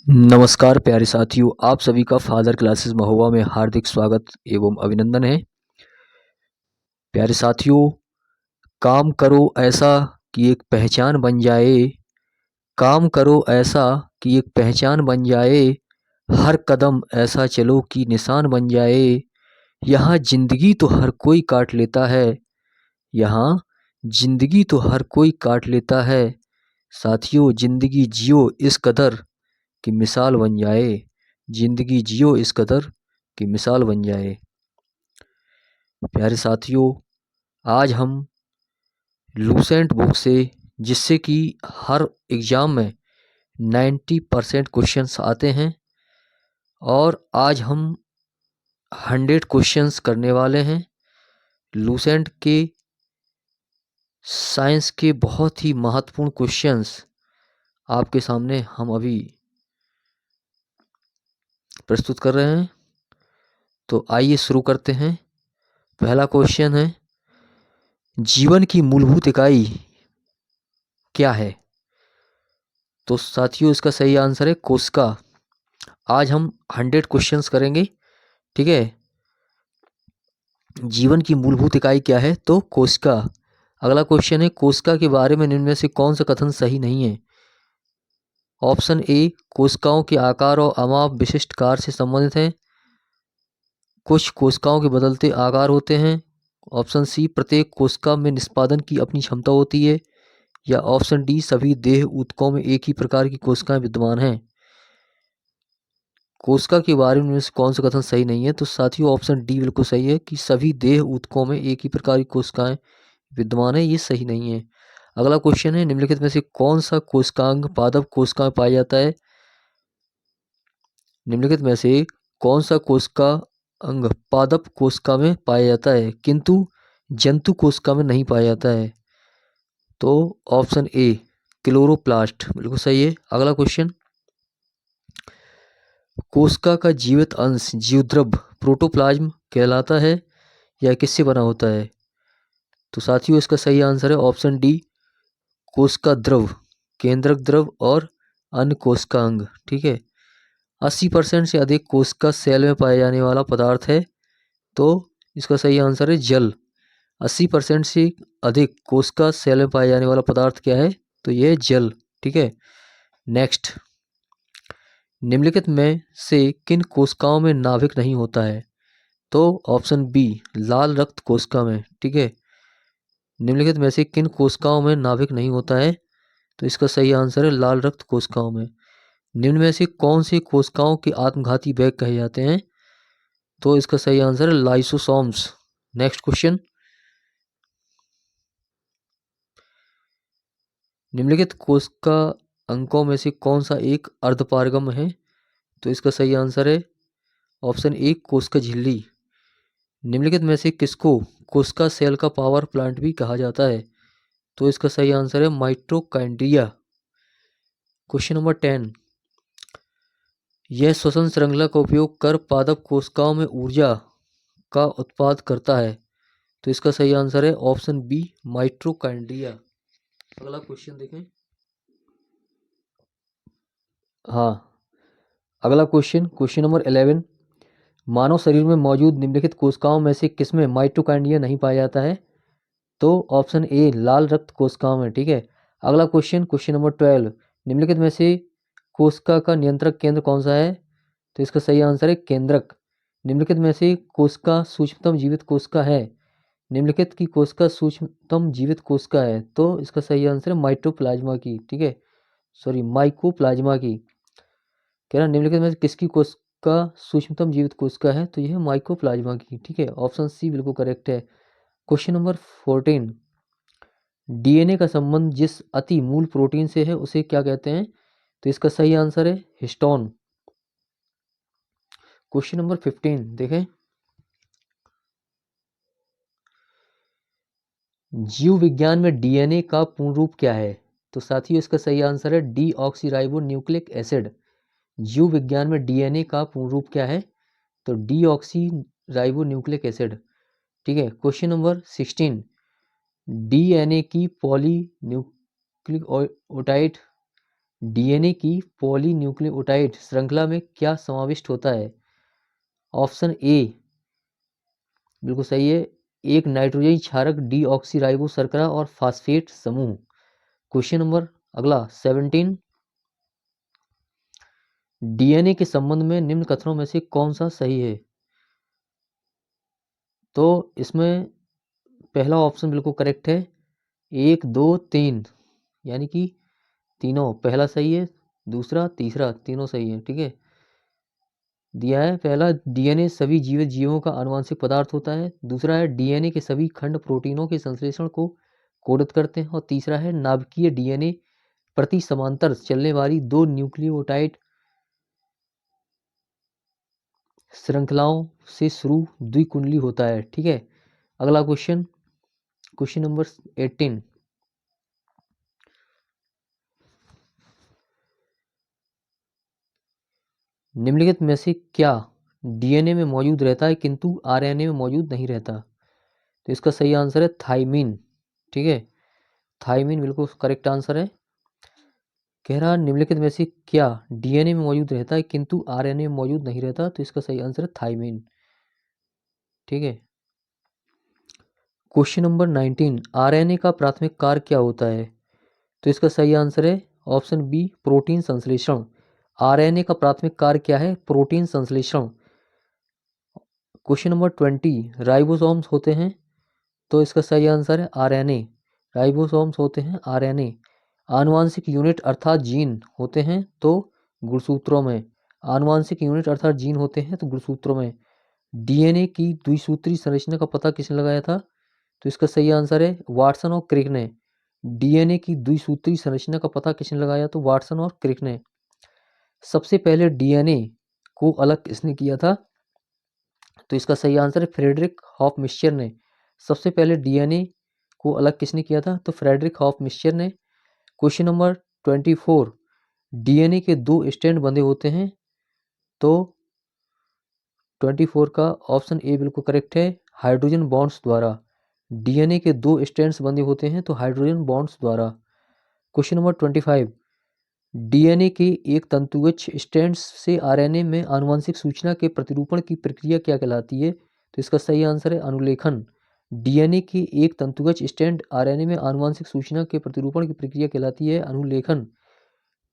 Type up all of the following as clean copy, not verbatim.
नमस्कार प्यारे साथियों, आप सभी का फादर क्लासेस महुआ में हार्दिक स्वागत एवं अभिनंदन है। प्यारे साथियों, काम करो ऐसा कि एक पहचान बन जाए। काम करो ऐसा कि एक पहचान बन जाए। हर कदम ऐसा चलो कि निशान बन जाए। यहाँ जिंदगी तो हर कोई काट लेता है। यहाँ जिंदगी तो हर कोई काट लेता है। साथियों, जिंदगी जियो इस कदर कि मिसाल बन जाए। जिंदगी जियो इस कदर कि मिसाल बन जाए। प्यारे साथियों, आज हम लूसेंट बुक से, जिससे कि हर एग्ज़ाम में 90% क्वेश्चंस आते हैं, और आज हम 100 क्वेश्चंस करने वाले हैं। लूसेंट के साइंस के बहुत ही महत्वपूर्ण क्वेश्चंस आपके सामने हम अभी प्रस्तुत कर रहे हैं। तो आइए शुरू करते हैं। पहला क्वेश्चन है, जीवन की मूलभूत इकाई क्या है? तो साथियों, इसका सही आंसर है कोशिका। आज हम 100 क्वेश्चंस करेंगे, ठीक है। जीवन की मूलभूत इकाई क्या है? तो कोशिका। अगला क्वेश्चन है, कोशिका के बारे में निम्न में से कौन सा कथन सही नहीं है? ऑप्शन ए, कोशिकाओं के आकार और अमाप विशिष्ट कार्य से संबंधित हैं। कुछ कोशिकाओं के बदलते आकार होते हैं। ऑप्शन सी, प्रत्येक कोशिका में निष्पादन की अपनी क्षमता होती है। या ऑप्शन डी, सभी देह ऊतकों में एक ही प्रकार की कोशिकाएं विद्यमान हैं। कोशिका के बारे में से कौन सा कथन सही नहीं है? तो साथियों, ऑप्शन डी बिल्कुल सही है कि सभी देह ऊतकों में एक ही प्रकार की कोशिकाएं विद्यमान है। ये सही नहीं है। अगला क्वेश्चन है, निम्नलिखित में से कौन सा कोशिकांग पादप कोशिका में पाया जाता है? निम्नलिखित में से कौन सा कोशिका अंग पादप कोशिका में पाया जाता है किंतु जंतु कोशिका में नहीं पाया जाता है? तो ऑप्शन ए, क्लोरोप्लास्ट बिल्कुल सही है। अगला क्वेश्चन, कोशिका का जीवित अंश जीवद्रव प्रोटोप्लाज्म कहलाता है या किससे बना होता है? तो साथियों, इसका सही आंसर है ऑप्शन डी, कोशिका द्रव, केंद्रक द्रव और अन्य कोशिका अंग, ठीक है। 80% से अधिक कोशिका सेल में पाए जाने वाला पदार्थ है। तो इसका सही आंसर है जल। 80% से अधिक कोशिका सेल में पाए जाने वाला पदार्थ क्या है? तो यह है जल, ठीक है। नेक्स्ट, निम्नलिखित में से किन कोशिकाओं में नाभिक नहीं होता है? तो ऑप्शन बी, लाल रक्त कोशिका में, ठीक है। निम्नलिखित में से किन कोशिकाओं में नाभिक नहीं होता है? तो इसका सही आंसर है लाल रक्त कोशिकाओं में। निम्न में से कौन सी कोशिकाओं के आत्मघाती बैग कहे जाते हैं? तो इसका सही आंसर है लाइसोसोम्स। नेक्स्ट क्वेश्चन, निम्नलिखित कोशिका अंकों में से कौन सा एक अर्धपारगम है? तो इसका सही आंसर है ऑप्शन ए, कोशिका झिल्ली। निम्नलिखित में से किसको कोशिका सेल का पावर प्लांट भी कहा जाता है? तो इसका सही आंसर है माइटोकॉन्ड्रिया। क्वेश्चन नंबर 10, यह श्वसन श्रृंखला का उपयोग कर पादप कोशिकाओं में ऊर्जा का उत्पाद करता है। तो इसका सही आंसर है ऑप्शन बी, माइटोकॉन्ड्रिया। अगला क्वेश्चन देखें। हाँ, अगला क्वेश्चन, क्वेश्चन नंबर 11, मानव शरीर में मौजूद निम्नलिखित कोशिकाओं में से किसमें माइटोकॉन्ड्रिया नहीं पाया जाता है? तो ऑप्शन ए, लाल रक्त कोशिकाओं में, ठीक है। अगला क्वेश्चन, क्वेश्चन नंबर 12, निम्नलिखित में से कोशिका का नियंत्रक केंद्र कौन सा है? तो इसका सही आंसर है केंद्रक। निम्नलिखित में से कोशिका सूक्ष्मतम जीवित कोशिका है? निम्नलिखित की कोशिका सूक्ष्मतम जीवित कोशिका है? तो इसका सही आंसर है माइटोप्लाज्मा की, ठीक है, सॉरी माइकोप्लाज्मा की। कह रहा निम्नलिखित में से किसकी कोशिका सूक्ष्मतम जीवित कोशिका है? तो यह है माइकोप्लाज्मा की, ठीक है। ऑप्शन सी बिल्कुल करेक्ट है। क्वेश्चन नंबर 14, डीएनए का संबंध जिस अति मूल प्रोटीन से है उसे क्या कहते हैं? तो इसका सही आंसर है हिस्टोन। क्वेश्चन नंबर 15 देखें, जीव विज्ञान में डीएनए का पूर्ण रूप क्या है? तो साथियों, इसका सही आंसर है डी ऑक्सीराइबो न्यूक्लिक एसिड। जीव विज्ञान में डीएनए का पूर्ण रूप क्या है? तो डी ऑक्सीराइबो न्यूक्लिक एसिड, ठीक है। क्वेश्चन नंबर 16, डीएनए की पॉली न्यूक्लियोटाइड डीएनए की पॉलीन्यूक्लियोटाइड श्रृंखला में क्या समाविष्ट होता है? ऑप्शन ए बिल्कुल सही है, एक नाइट्रोजन क्षारक डीऑक्सीराइबो शर्करा और फास्फेट समूह। क्वेश्चन नंबर अगला 17, डीएनए के संबंध में निम्न कथनों में से कौन सा सही है? तो इसमें पहला ऑप्शन बिल्कुल करेक्ट है, 1 2 3, यानी कि तीनों, पहला सही है, दूसरा तीसरा तीनों सही है। ठीक है, दिया है पहला, डीएनए सभी जीवित जीवों का आनुवंशिक पदार्थ होता है। दूसरा है डीएनए के सभी खंड प्रोटीनों के संश्लेषण को कोडित करते हैं। और तीसरा है नाभिकीय डीएनए प्रति समांतर चलने वाली दो न्यूक्लियोटाइड श्रृंखलाओं से शुरू द्विकुंडली होता है। ठीक है, अगला क्वेश्चन, क्वेश्चन नंबर 18, निम्नलिखित में से क्या डीएनए में मौजूद रहता है किंतु आरएनए में मौजूद नहीं रहता? तो इसका सही आंसर है थाइमीन। ठीक है, थाइमीन बिल्कुल करेक्ट आंसर है। कह रहा निम्नलिखित में से क्या डीएनए में मौजूद रहता है किंतु आरएनए में मौजूद नहीं रहता? तो इसका सही आंसर है थाइमीन। ठीक है, क्वेश्चन नंबर 19, आरएनए का प्राथमिक कार्य क्या होता है? तो इसका सही आंसर है ऑप्शन बी, प्रोटीन संश्लेषण। आरएनए का प्राथमिक कार्य क्या है? प्रोटीन संश्लेषण। क्वेश्चन नंबर 20, राइबोसोम्स होते हैं? तो इसका सही आंसर है आरएनए। राइबोसोम्स होते हैं आरएनए। आनुवांशिक यूनिट अर्थात जीन होते हैं तो गुणसूत्रों में। आनुवांशिक यूनिट अर्थात जीन होते हैं तो गुणसूत्रों में। डीएनए की द्विसूत्री संरचना का पता किसने लगाया था? तो इसका सही आंसर है वाटसन और क्रिक ने। डीएनए की द्विसूत्री संरचना का पता किसने लगाया? तो वाटसन और क्रिक ने। सबसे पहले डीएनए को अलग किसने किया था? तो इसका सही आंसर है फ्रेडरिक हॉफमिस्चर ने। सबसे पहले डीएनए को अलग किसने किया था? तो फ्रेडरिक हॉफमिस्चर ने। क्वेश्चन नंबर 24, डीएनए के दो स्ट्रैंड बंधे होते हैं? तो 24 का ऑप्शन ए बिल्कुल करेक्ट है, हाइड्रोजन बॉन्ड्स द्वारा। डीएनए के दो स्ट्रैंड्स बंधे होते हैं तो हाइड्रोजन बॉन्ड्स द्वारा। क्वेश्चन नंबर 25, डीएनए के एक तंतुगत स्ट्रैंड्स से आरएनए में आनुवंशिक सूचना के प्रतिरूपण की प्रक्रिया क्या कहलाती है? तो इसका सही आंसर है अनुलेखन। डीएनए के एक तंतुगत स्ट्रैंड आरएनए में आनुवंशिक सूचना के प्रतिरूपण की प्रक्रिया कहलाती है अनुलेखन।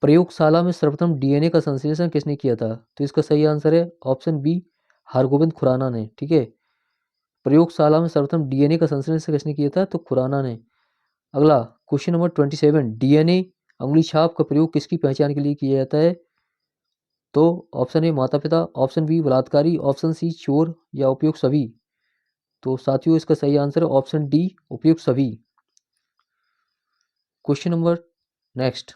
प्रयोगशाला में सर्वप्रथम डीएनए का संश्लेषण किसने किया था? तो इसका सही आंसर है ऑप्शन बी, हरगोविंद खुराना ने। ठीक है, प्रयोगशाला में सर्वप्रथम डीएनए का संश्लेषण किसने किया था? तो खुराना ने। अगला क्वेश्चन नंबर 27, डीएनए अंगुली छाप का प्रयोग किसकी पहचान के लिए किया जाता है? तो ऑप्शन ए माता पिता, ऑप्शन बी बलात्कारी, ऑप्शन सी चोर या उपयुक्त सभी। तो साथियों इसका सही आंसर है ऑप्शन डी, उपयुक्त सभी। Question number next,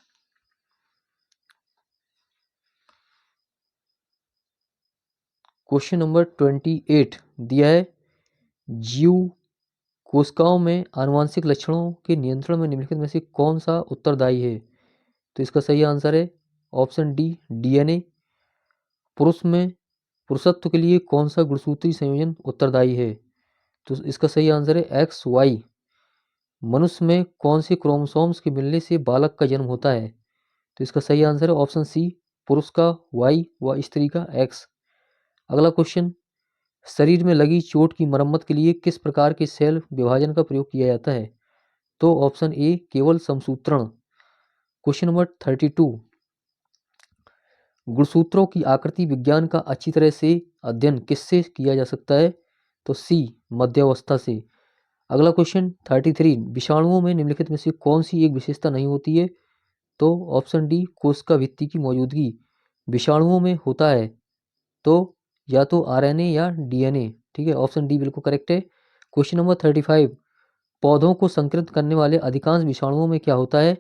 question number 28 दिया है, जीव कोशिकाओं में आनुवांशिक लक्षणों के नियंत्रण में निम्नलिखित में से कौन सा उत्तरदायी है? तो इसका सही आंसर है ऑप्शन डी, डीएनए। पुरुष में पुरुषत्व के लिए कौन सा गुणसूत्री संयोजन उत्तरदायी है? तो इसका सही आंसर है एक्स वाई। मनुष्य में कौन से क्रोमोसोम्स के मिलने से बालक का जन्म होता है? तो इसका सही आंसर है ऑप्शन सी, पुरुष का वाई व स्त्री का एक्स। अगला क्वेश्चन, शरीर में लगी चोट की मरम्मत के लिए किस प्रकार के सेल विभाजन का प्रयोग किया जाता है? तो ऑप्शन ए, केवल समसूत्रण। क्वेश्चन नंबर 32, गुणसूत्रों की आकृति विज्ञान का अच्छी तरह से अध्ययन किससे किया जा सकता है? तो सी, मध्यावस्था से। अगला क्वेश्चन 33, विषाणुओं में निम्नलिखित में से कौन सी एक विशेषता नहीं होती है? तो ऑप्शन डी, कोशिका भित्ति की मौजूदगी विषाणुओं में होता है तो या तो आरएनए या डीएनए। ठीक है, ऑप्शन डी बिल्कुल करेक्ट है। क्वेश्चन नंबर 35, पौधों को संक्रमित करने वाले अधिकांश विषाणुओं में क्या होता है?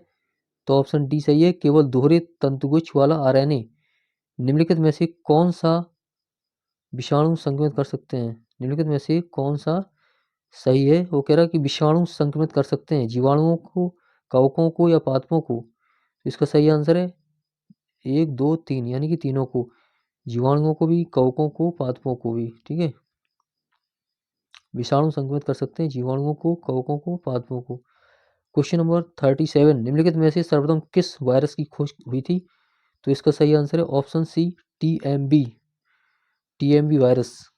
तो ऑप्शन डी सही है, केवल दोहरे तंतुगुच्छ वाला आरएनए। निम्नलिखित में से कौन सा विषाणु संक्रमित कर सकते हैं? निम्नलिखित में से कौन सा सही है? वो कह रहा है कि विषाणु संक्रमित कर सकते हैं जीवाणुओं को, कवकों को या पादपों को। इसका सही आंसर है 1 2 3, यानी कि तीनों को, जीवाणुओं को भी, कवकों को, पादपों को भी। ठीक है, विषाणु संक्रमित कर सकते हैं जीवाणुओं को, कवकों को, पादपों को। क्वेश्चन नंबर 37, निम्नलिखित में से सर्वप्रथम किस वायरस की खोज हुई थी? तो इसका सही आंसर है ऑप्शन सी, टीएमबी वायरस।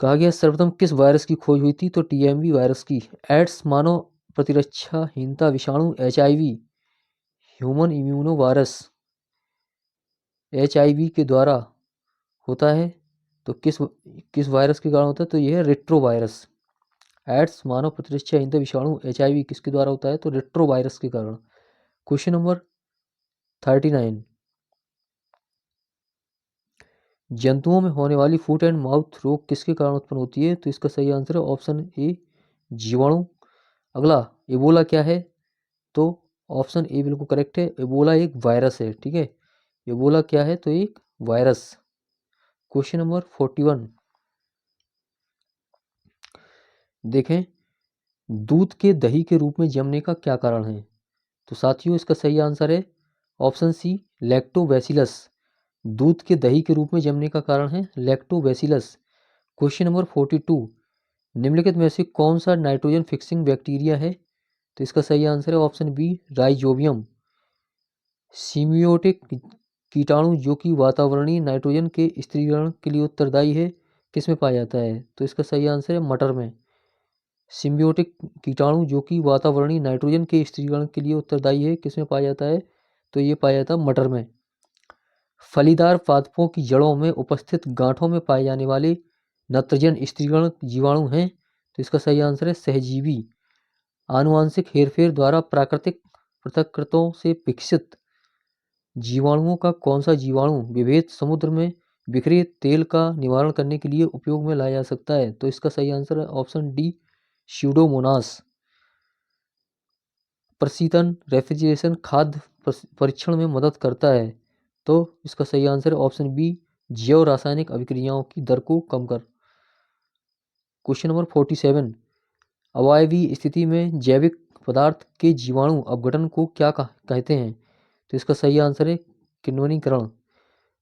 कहा गया सर्वप्रथम किस वायरस की खोज हुई थी? तो टीएमबी वायरस की। एड्स, मानव प्रतिरक्षाहीनता विषाणु, HIV, human immuno virus HIV के द्वारा होता है। तो किस किस वायरस के कारण होता है? तो यह है रेट्रो वायरस। एड्स, मानव प्रतिरक्षाहीनता विषाणु, एचआईवी किसके द्वारा होता है? तो रेट्रो वायरस के कारण। क्वेश्चन नंबर 39, जंतुओं में होने वाली फुट एंड माउथ रोग किसके कारण उत्पन्न होती है? तो इसका सही आंसर है ऑप्शन ए, जीवाणु। अगला, एबोला क्या है? तो ऑप्शन ए बिल्कुल करेक्ट है, एबोला एक वायरस है। ठीक है, एबोला क्या है? तो एक वायरस। क्वेश्चन नंबर 41, देखें, दूध के दही के रूप में जमने का क्या कारण है? तो साथियों इसका सही आंसर है ऑप्शन सी, लैक्टोबैसिलस। दूध के दही के रूप में जमने का कारण है लैक्टोबैसिलस। क्वेश्चन नंबर 42, निम्नलिखित में से कौन सा नाइट्रोजन फिक्सिंग बैक्टीरिया है? तो इसका सही आंसर है ऑप्शन बी, राइजोबियम। सिम्बियोटिक कीटाणु जो कि वातावरणीय नाइट्रोजन के स्थिरीकरण के लिए उत्तरदायी है, किसमें पाया जाता है? तो इसका सही आंसर है मटर में। सिम्बियोटिक कीटाणु जो कि वातावरणीय नाइट्रोजन के स्थिरीकरण के लिए उत्तरदायी है, किसमें पाया जाता है? तो ये पाया जाता है मटर में। फलीदार पादपों की जड़ों में उपस्थित गांठों में पाए जाने वाले नत्रजन स्थिरीकरण जीवाणु हैं। तो इसका सही आंसर है सहजीवी। आनुवांशिक हेरफेर द्वारा प्राकृतिक पृथक्कृतों से विकसित जीवाणुओं का कौन सा जीवाणु विभेद समुद्र में बिखरे तेल का निवारण करने के लिए उपयोग में लाया जा सकता है? तो इसका सही आंसर है ऑप्शन डी, स्यूडोमोनास। प्रशीतन, रेफ्रिजरेशन खाद्य परीक्षण में मदद करता है। तो इसका सही आंसर है ऑप्शन बी, जैव रासायनिक अभिक्रियाओं की दर को कम कर। क्वेश्चन नंबर 47, अवायवीय स्थिति में जैविक पदार्थ के जीवाणु अपघटन को क्या कहते हैं? तो इसका सही आंसर है किण्वनीकरण।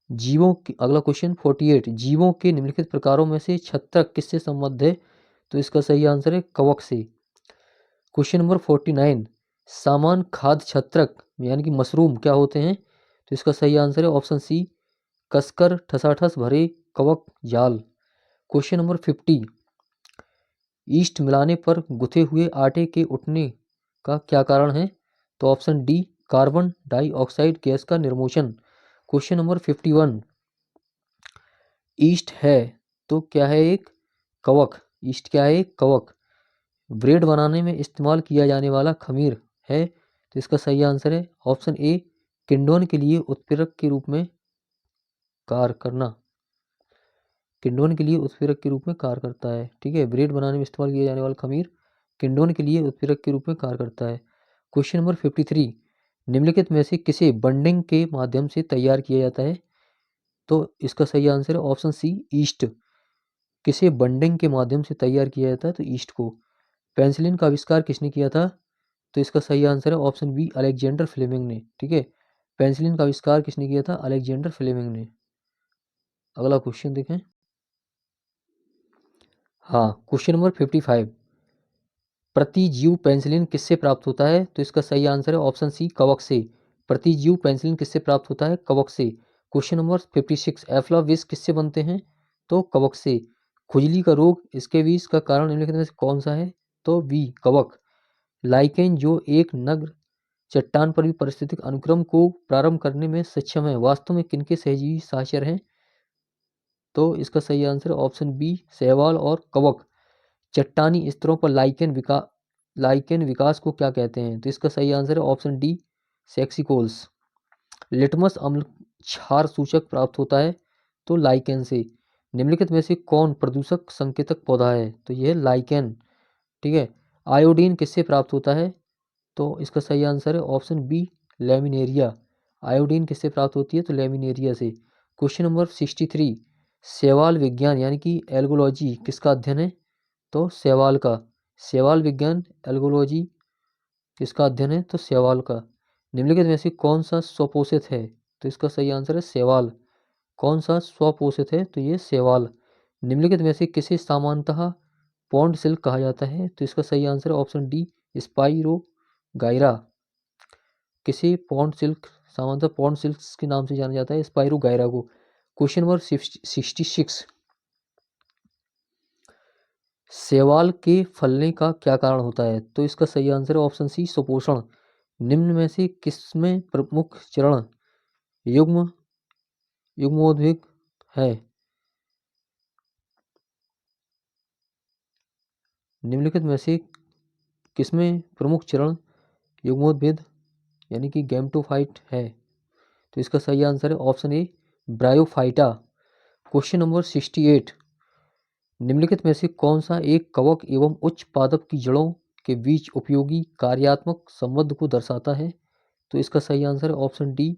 जीवों की, अगला क्वेश्चन 48, जीवों के निम्नलिखित प्रकारों में से छत्रक किससे संबद्ध है? तो इसका सही आंसर है कवक से। क्वेश्चन नंबर 49, सामान्य खाद्य छत्रक यानी कि मशरूम क्या होते हैं? तो इसका सही आंसर है ऑप्शन सी, कसकर ठसाठस भरे कवक जाल। क्वेश्चन नंबर 50, ईस्ट मिलाने पर गुथे हुए आटे के उठने का क्या कारण है? तो option D, carbon dioxide gas का निर्मोचन। क्वेश्चन नंबर 51, ईस्ट है तो क्या है? एक कवक। ईस्ट क्या है? एक कवक। ब्रेड बनाने में इस्तेमाल किया जाने वाला खमीर है। तो इसका सही आंसर है ऑप्शन ए, किण्वन के लिए उत्प्रेरक के रूप में कार्य करना। किण्वन के लिए उत्प्रेरक के रूप में कार्य करता है। ठीक है, ब्रेड बनाने में इस्तेमाल किया जाने वाला खमीर किण्वन के लिए उत्प्रेरक के रूप में कार्य करता है। क्वेश्चन नंबर 53, निम्नलिखित में से किसे बंडिंग के माध्यम से तैयार किया जाता है? तो इसका सही आंसर है ऑप्शन सी, ईस्ट। किसे बंडिंग के माध्यम से तैयार किया जाता है? तो ईस्ट को। पेंसिलिन का आविष्कार किसने किया था? तो इसका सही आंसर है ऑप्शन बी, अलेक्जेंडर फ्लेमिंग ने। ठीक है, पेंसिलिन का आविष्कार किसने किया था? अलेक्जेंडर फ्लेमिंग ने। अगला क्वेश्चन देखें। हाँ, क्वेश्चन नंबर 55, प्रतिजीव पेंसिलिन किससे प्राप्त होता है? तो इसका सही आंसर है ऑप्शन सी, कवक से। प्रतिजीव पेंसिलिन किससे प्राप्त होता है? कवक से। क्वेश्चन नंबर 56, एफ्ला विष किससे बनते हैं? तो कवक से। खुजली का रोग, इसके विष का कारण निम्नलिखित में से कौन सा है? तो बी, कवक। लाइकेन जो एक नग्न चट्टान पर भी पारिस्थितिक अनुक्रम को प्रारंभ करने में सक्षम है, वास्तव में किनके सहजीवी सहचर हैं? तो इसका सही आंसर ऑप्शन बी, शैवाल और कवक। चट्टानी स्तरों पर लाइकेन विकास को क्या कहते हैं? तो इसका सही आंसर है ऑप्शन डी, सेक्सिकोल्स। लिटमस अम्ल क्षार सूचक प्राप्त होता है तो लाइकेन से। निम्नलिखित में से कौन प्रदूषक संकेतक पौधा है? तो यह है लाइकेन। ठीक है, आयोडीन किससे प्राप्त होता है? तो इसका सही आंसर है ऑप्शन बी, लेमिनेरिया। आयोडीन किससे प्राप्त होती है? तो लेमिनेरिया से। क्वेश्चन नंबर 63, शैवाल विज्ञान यानी कि एल्गोलॉजी किसका अध्ययन है? तो शैवाल का। शैवाल विज्ञान एल्गोलॉजी किसका अध्ययन है? तो शैवाल का। निम्नलिखित में से कौन सा स्वपोषित है? तो इसका सही आंसर है शैवाल। कौन सा स्वपोषित है? तो ये शैवाल। निम्नलिखित में से किसे सामान्यतः पौंड सिल्क कहा जाता है? तो इसका सही आंसर है ऑप्शन डी, स्पाइरोगाइरा किसे पॉन्ड सिल्क सामान्यतः पॉन्ड सिल्क के नाम से जाना जाता है, स्पाइरोगाइरा को। क्वेश्चन नंबर 66, शैवाल के फलने का क्या कारण होता है? तो इसका सही आंसर है ऑप्शन सी, सुपोषण। निम्न में से किसमें प्रमुख चरण युग्म युग्मोद्भिद है? निम्नलिखित में से किसमें प्रमुख चरण युग्मोद्भिद यानी कि गैमेटोफाइट है? तो इसका सही आंसर है option A, bryophyta. Question number 68, निम्नलिखित में से कौन सा एक कवक एवं उच्च पादप की जड़ों के बीच उपयोगी कार्यात्मक संबंध को दर्शाता है? तो इसका सही आंसर है option D,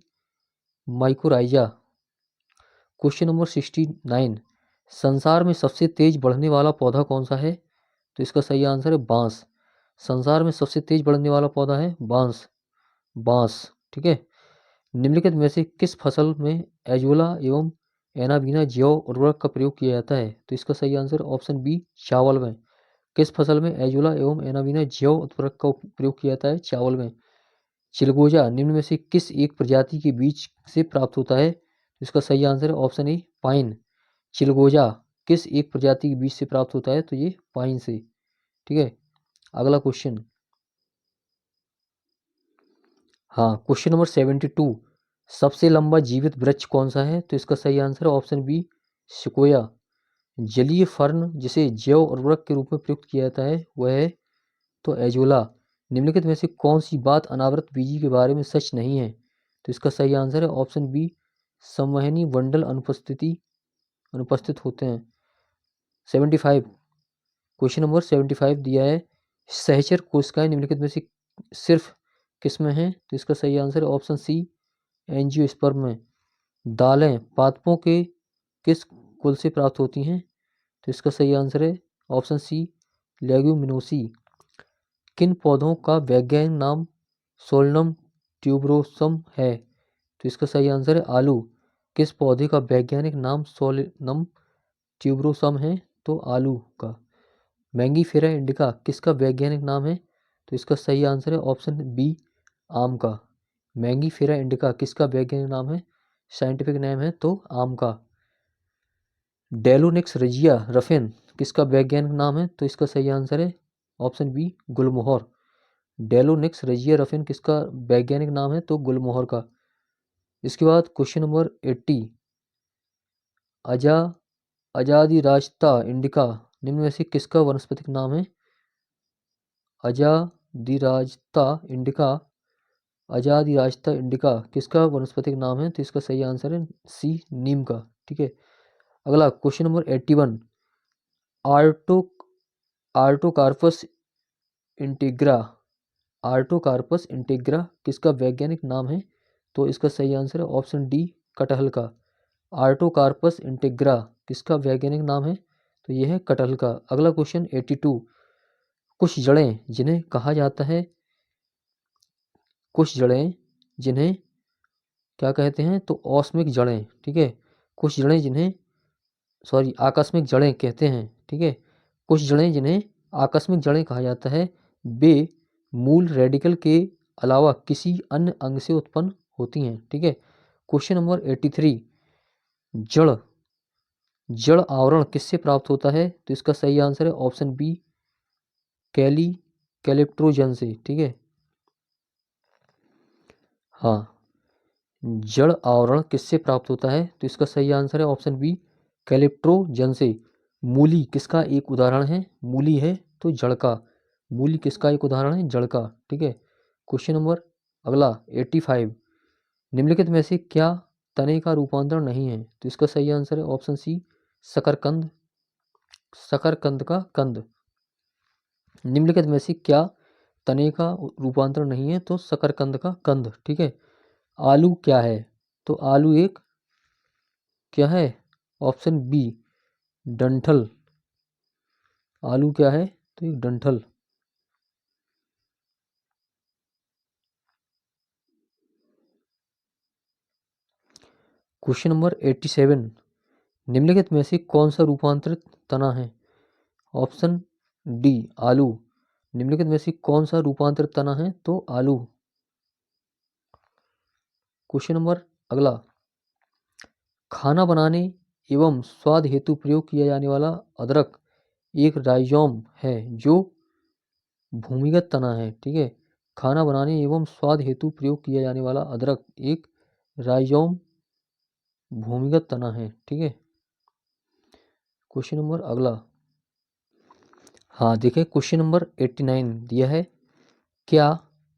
mycorrhiza. Question number 69, संसार में सबसे तेज बढ़ने वाला पौधा कौन सा है? तो इसका सही आंसर है बांस। संसार में सबसे तेज बढ़ने वाला पौधा है बांस, बांस। ठीक है। निम्नलिखित में से किस फसल में एजोला एवं एनाबीना जैव उर्वरक का प्रयोग किया जाता है? तो इसका सही आंसर ऑप्शन बी, चावल में। किस फसल में एजोला एवं एनाबीना जैव उर्वरक का प्रयोग किया जाता है? चावल में। चिलगोजा निम्न में से किस एक प्रजाति के बीज से प्राप्त होता है? तो इसका सही आंसर है ऑप्शन ए, पाइन। चिलगोजा किस एक प्रजाति के बीज से प्राप्त होता है? तो ये पाइन से। ठीक है। अगला क्वेश्चन, हाँ, क्वेश्चन नंबर 72, सबसे लंबा जीवित वृक्ष कौन सा है? तो इसका सही आंसर है ऑप्शन बी, सिकोया। जलीय फर्न जिसे जैव उर्वरक के रूप में प्रयुक्त किया जाता है वह है तो एजोला। निम्नलिखित में से कौन सी बात अनावृत बीजी के बारे में सच नहीं है? तो इसका सही आंसर है ऑप्शन बी, संवहनी बंडल अनुपस्थित होते हैं। 75, क्वेश्चन नंबर 75 दिया है, सहचर कोशिकाएं निम्नलिखित में से सिर्फ किसमें हैं? तो इसका सही आंसर है ऑप्शन सी, एंजियोस्पर्म में। दालें पादपों के किस कुल से प्राप्त होती हैं? तो इसका सही आंसर है ऑप्शन सी, लेग्यूमिनोसी। किन पौधों का वैज्ञानिक नाम सोलनम ट्यूबरोसम है? तो इसका सही आंसर है आलू। किस पौधे का वैज्ञानिक नाम सोलनम ट्यूबरोसम है? तो आलू का। मैंगीफेरा इंडिका किसका वैज्ञानिक नाम है? तो इसका सही आंसर है ऑप्शन बी, आम का। मैंगीफेरा इंडिका किसका वैज्ञानिक नाम है? साइंटिफिक नेम है तो आम का। डेलोनिक्स रजिया रफिन किसका वैज्ञानिक नाम है? तो इसका सही आंसर है ऑप्शन बी, गुलमोहर। डेलोनिक्स रजिया रफिन किसका वैज्ञानिक नाम है? तो गुलमोहर का। इसके बाद क्वेश्चन नंबर 80, अजा अजादिरास्ता इंडिका निम्न में से किसका वनस्पतिक नाम है? अजादिरास्ता इंडिका अजादिरास्ता इंडिका किसका वनस्पतिक नाम है? तो इसका सही आंसर है सी, नीम का। ठीक है। अगला क्वेश्चन नंबर 81, आर्टो आर्टोकार्पस इंटीग्रा आर्टोकार्पस इंटीग्रा किसका वैज्ञानिक नाम है? तो इसका सही आंसर है ऑप्शन डी, कटहल का। आर्टोकार्पस इंटीग्रा किसका वैज्ञानिक नाम है? तो यह है कटहल का। अगला क्वेश्चन 82, कुछ जड़ें जिन्हें कहा जाता है कुछ जड़ें जिन्हें क्या कहते हैं? तो औस्मिक जड़ें। ठीक है। कुछ जड़ें जिन्हें आकस्मिक जड़ें कहते हैं। ठीक है। कुछ जड़ें जिन्हें आकस्मिक जड़ें कहा जाता है वे मूल रेडिकल के अलावा किसी अन्य अंग से उत्पन्न होती हैं। ठीक है। क्वेश्चन नंबर 83, जड़ जड़ आवरण किससे प्राप्त होता है? तो इसका सही आंसर है ऑप्शन बी, कैलिप्ट्रोजन से। ठीक है। हाँ, जड़ आवरण किससे प्राप्त होता है? तो इसका सही आंसर है ऑप्शन बी, कैलिप्ट्रोजन से। मूली किसका एक उदाहरण है? मूली है तो जड़ का। मूली किसका एक उदाहरण है? जड़ का। ठीक है। क्वेश्चन नंबर अगला 85, निम्नलिखित में से क्या तने का रूपांतरण नहीं है? तो इसका सही आंसर है ऑप्शन सी, शकरकंद शकरकंद का कंद। निम्नलिखित में से क्या तने का रूपांतरण नहीं है? तो शकरकंद का कंद। ठीक है। आलू क्या है? तो आलू एक क्या है? ऑप्शन बी, डंठल। आलू क्या है? तो एक डंठल। क्वेश्चन नंबर 87, निम्नलिखित में से कौन सा रूपांतरित तना है? ऑप्शन डी, आलू। निम्नलिखित में से कौन सा रूपांतरित तना है? तो आलू। क्वेश्चन नंबर अगला, खाना बनाने एवं स्वाद हेतु प्रयोग किया जाने वाला अदरक एक राइजोम है जो भूमिगत तना है। ठीक है, खाना बनाने एवं स्वाद हेतु प्रयोग किया जाने वाला अदरक एक राइजोम भूमिगत तना है। ठीक है, क्वेश्चन नंबर अगला, हाँ देखिए क्वेश्चन नंबर 89 दिया है, क्या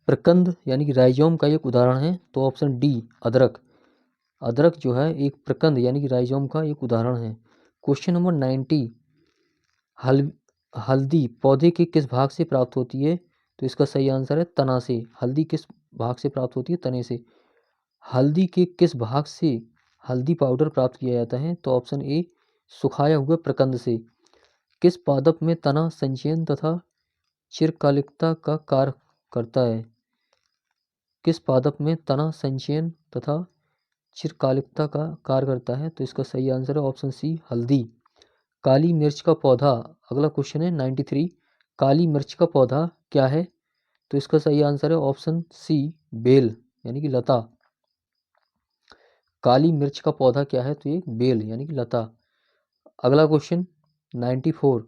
प्रकंद यानी कि राइजोम का एक उदाहरण है? तो ऑप्शन डी अदरक। अदरक जो है एक प्रकंद यानी कि राइजोम का एक उदाहरण है। क्वेश्चन नंबर 90, हल्दी पौधे के किस भाग से प्राप्त होती है? तो इसका सही आंसर है तना से। हल्दी किस भाग से प्राप्त होती है? तने से। हल्दी के किस भाग से हल्दी पाउडर प्राप्त किया जाता है? तो ऑप्शन ए सुखाया हुआ प्रकंद से। किस पादप में तना संचयन तथा चिरकालिकता का कार्य करता है? किस पादप में तना संचयन तथा चिरकालिकता का कार्य करता है? तो इसका सही आंसर है ऑप्शन सी हल्दी। काली मिर्च का पौधा, अगला क्वेश्चन है 93, काली मिर्च का पौधा क्या है? तो इसका सही आंसर है ऑप्शन सी बेल यानी कि लता। काली मिर्च का पौधा क्या है? तो ये बेल यानी कि लता। अगला क्वेश्चन 94,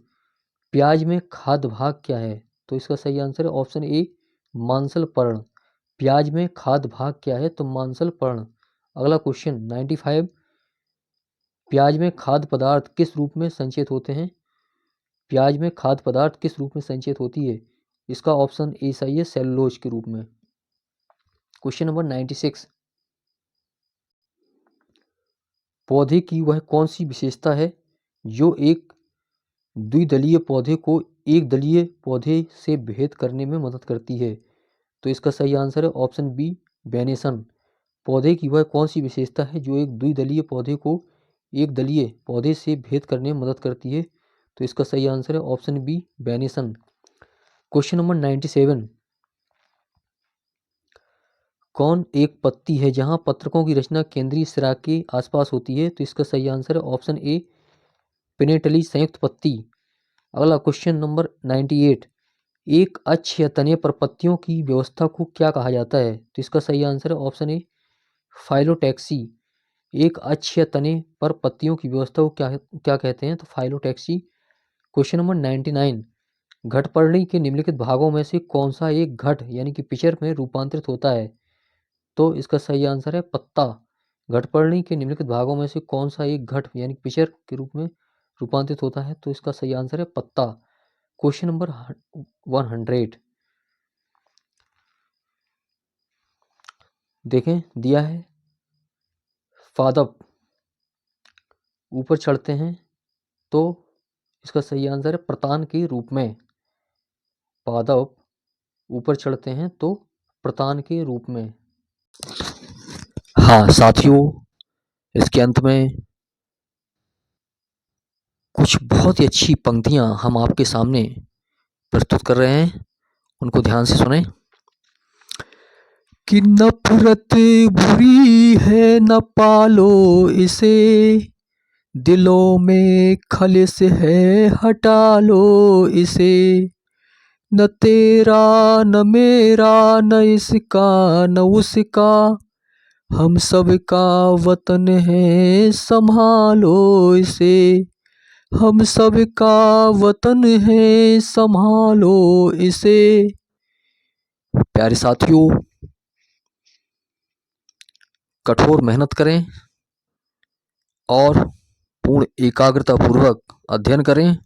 प्याज में खाद्य भाग क्या है? तो इसका सही आंसर है ऑप्शन ए मांसल पर्ण। प्याज में खाद्य भाग क्या है? तो मांसल पर्ण। अगला क्वेश्चन 95, प्याज में खाद्य पदार्थ किस रूप में संचित होते हैं? प्याज में खाद्य पदार्थ किस रूप में संचित होती है? इसका ऑप्शन ए सही है सेलुलोज के रूप में। क्वेश्चन नंबर 96, पौधे की वह कौन सी विशेषता है जो एक द्विदलीय पौधे को एक दलीय पौधे से भेद करने में मदद करती है? तो इसका सही आंसर है ऑप्शन बी वेनेसन। पौधे की वह कौन सी विशेषता है जो एक द्विदलीय पौधे को एक दलीय पौधे से भेद करने में मदद करती है? तो इसका सही आंसर है option B venation. Question number 97, कौन एक पत्ती है जहां पत्रकों की रचना केंद्रीय सिरा के आसपास होती है? तो इसका सही आंसर है ऑप्शन ए पिनेटली संयुक्त पत्ती। अगला क्वेश्चन नंबर 98, एक अक्ष या तने पर पत्तियों की व्यवस्था को क्या कहा जाता है? तो इसका सही आंसर है ऑप्शन ए फाइलोटैक्सी। एक अक्ष या तने पर पत्तियों की व्यवस्था को क्या क्या कहते हैं? तो फाइलोटैक्सी। क्वेश्चन नंबर 99, घटपर्णी के निम्नलिखित भागों में से कौन सा एक घट यानी कि पिचर में रूपांतरित होता है? तो इसका सही आंसर है पत्ता। घटपर्णी के निम्नलिखित भागों में से कौन सा एक घट यानी पिचर के रूप में रूपांतरित होता है? तो इसका सही आंसर है पत्ता। क्वेश्चन नंबर 100, देखें दिया है, पादप ऊपर चढ़ते हैं तो इसका सही आंसर है प्रतान के रूप में। पादप ऊपर चढ़ते हैं तो प्रतान के रूप में। हाँ साथियों, इसके अंत में कुछ बहुत ही अच्छी पंक्तियां हम आपके सामने प्रस्तुत कर रहे हैं, उनको ध्यान से सुने। कि नफरत बुरी है न पालो इसे, दिलों में खलिश है हटा लो इसे, न तेरा न मेरा न इसका न उसका, हम सब का वतन है संभालो इसे, हम सब का वतन है संभालो इसे। प्यारे साथियों, कठोर मेहनत करें और पूर्ण एकाग्रता पूर्वक अध्ययन करें।